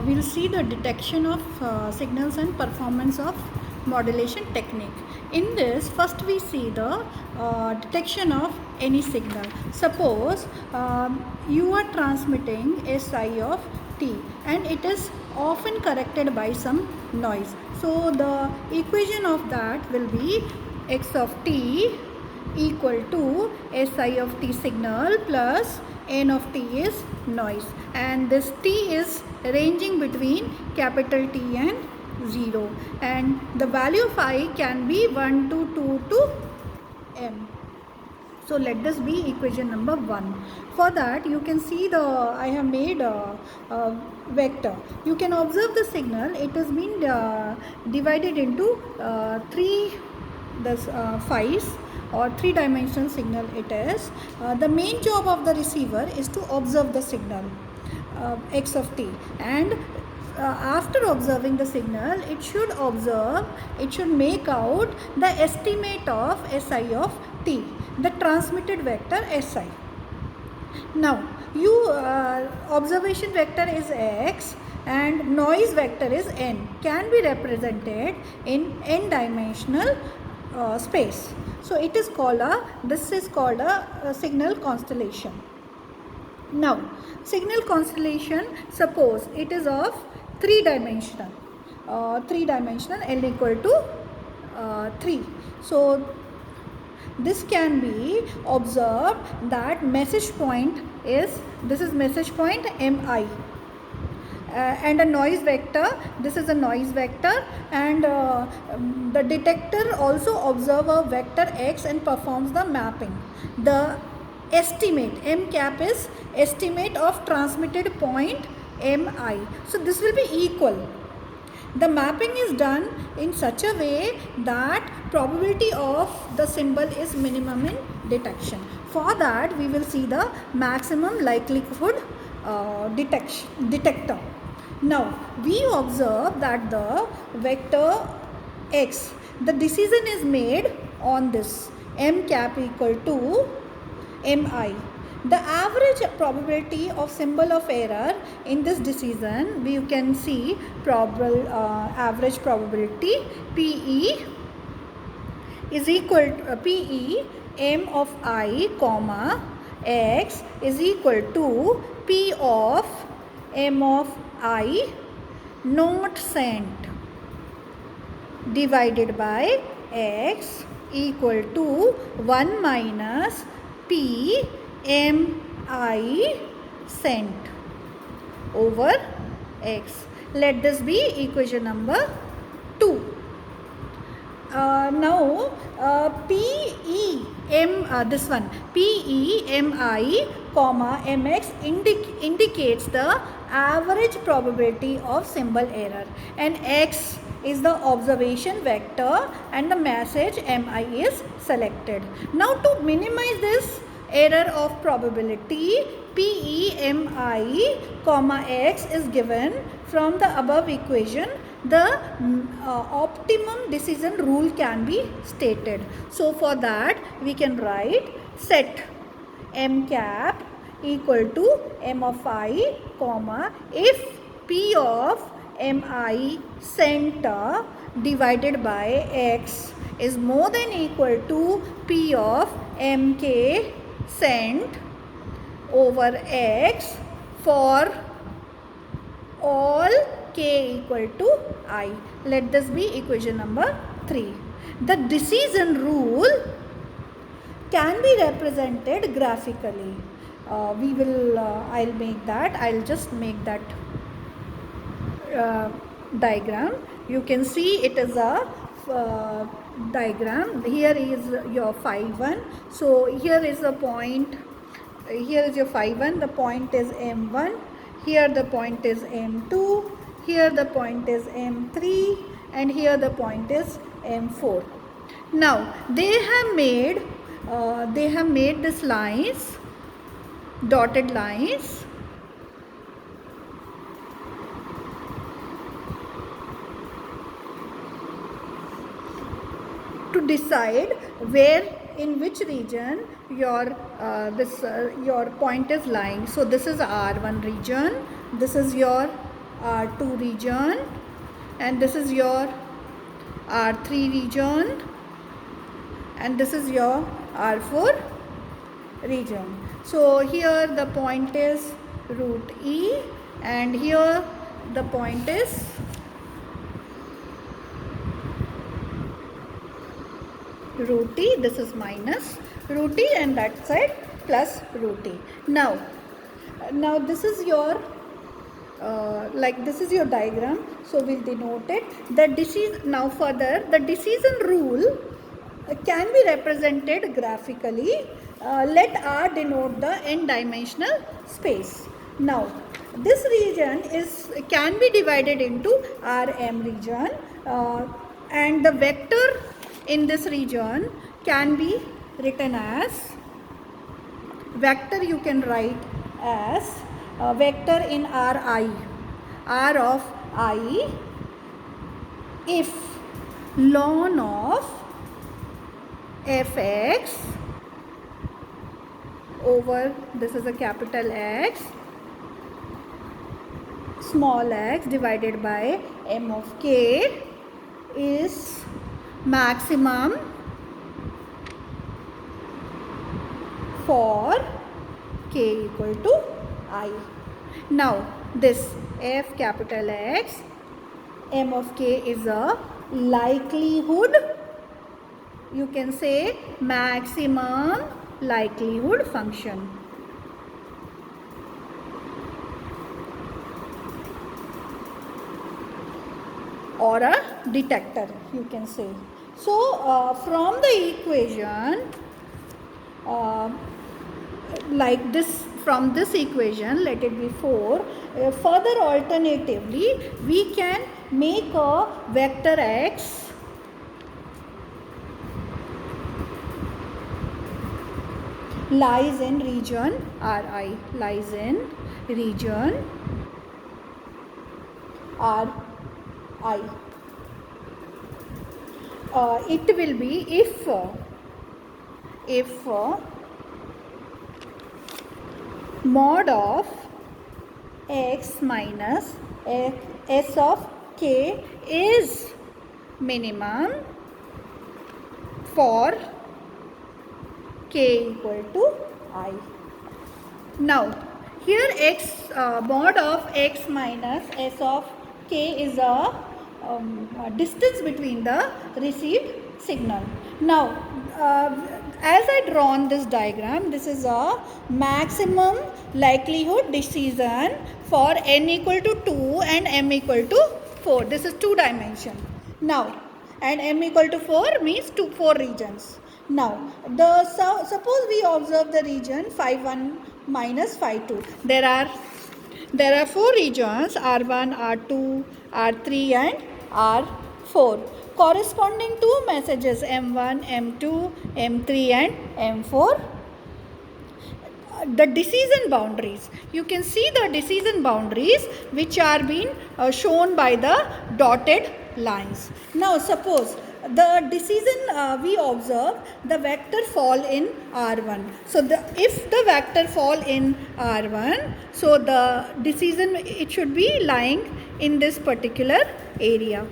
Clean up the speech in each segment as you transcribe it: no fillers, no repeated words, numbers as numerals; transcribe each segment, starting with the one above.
we'll see the detection of signals and performance of modulation technique. In this, first we see the detection of any signal. Suppose you are transmitting a psi of t and it is often corrected by some noise. So the equation of that will be x of t equal to Si of t signal plus n of t is noise, and this t is ranging between capital T and 0, and the value of I can be 1 to 2 to m. So let this be equation number 1. For that you can see I have made a vector. You can observe the signal. It has been divided into three phi's or three-dimensional signal it is. The main job of the receiver is to observe the signal x of t, and after observing the signal it should make out the estimate of Si of t, the transmitted vector Si. Now observation vector is x and noise vector is n, can be represented in n-dimensional space. So it is called this is called a signal constellation. Now signal constellation, suppose it is of three-dimensional L equal to 3. So this can be observed that message point is, this is message point Mi, and a noise vector, this is a noise vector, and the detector also observe a vector x and performs the mapping. The estimate M cap is estimate of transmitted point Mi. So this will be equal. The mapping is done in such a way that probability of the symbol is minimum in detection. For that we will see the maximum likelihood detector. Now we observe that the vector x, the decision is made on this M cap equal to Mi. The average probability of symbol of error in this decision, we can see average probability Pe is equal to Pe M of I comma x is equal to P of M of I not sent divided by x equal to 1 minus P Mi sent over x. Let this be equation number 2. Now this one PEMI comma MX indicates the average probability of symbol error, and x is the observation vector and the message Mi is selected. Now to minimize this error of probability, PEMI comma x is given from the above equation. The optimum decision rule can be stated. So for that we can write set M cap equal to M of I comma if P of Mi center divided by x is more than equal to P of Mk cent over x for all k equal to I. Let this be equation number 3. The decision rule can be represented graphically. I'll just make that diagram. You can see it is a diagram. Here is your phi 1. So here is a point, here is your phi 1, the point is M1, here the point is M2, here the point is M3, and here the point is M4. Now they have made these lines, dotted lines, to decide where, in which region your point is lying. So this is R1 region, this is your R2 region, and this is your R3 region, and this is your R4 region. So here the point is root E, and here the point is root E. This is minus root E, and that side plus root E. Now this is your this is your diagram, so we'll denote it. Now further, the decision rule can be represented graphically. Let R denote the n-dimensional space. Now this region can be divided into Rm region, and the vector in this region can be written as vector. You can write as vector in Ri, R of I, if ln of fx over, this is a capital X, small x divided by m of k is maximum for k equal to I. Now this f capital X, m of k is a likelihood, you can say maximum likelihood function, or a detector, you can say. So from the equation like this, from this equation, let it be 4, further alternatively we can make a vector x lies in region Ri, lies in region Ri. It will be if mod of x minus s of k is minimum for k equal to I. Now here mod of x minus s of k is a distance between the received signal. Now as I drawn this diagram, this is a maximum likelihood decision for n equal to 2 and m equal to 4. This is 2 dimension. Now, and m equal to 4 means 4 regions. Now suppose we observe the region phi 1 minus phi 2. There are 4 regions, R1, R2, R3 and R4, corresponding to messages M1, M2, M3 and M4. The decision boundaries, you can see the decision boundaries which are being shown by the dotted lines. Now suppose the decision we observe the vector fall in R1. So if the vector fall in R1, so the decision, it should be lying in this particular area.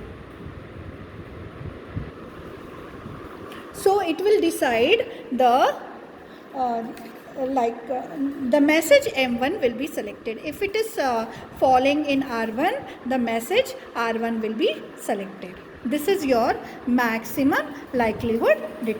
So it will decide the the message M1 will be selected. If it is falling in R1, the message R1 will be selected. This is your maximum likelihood detection.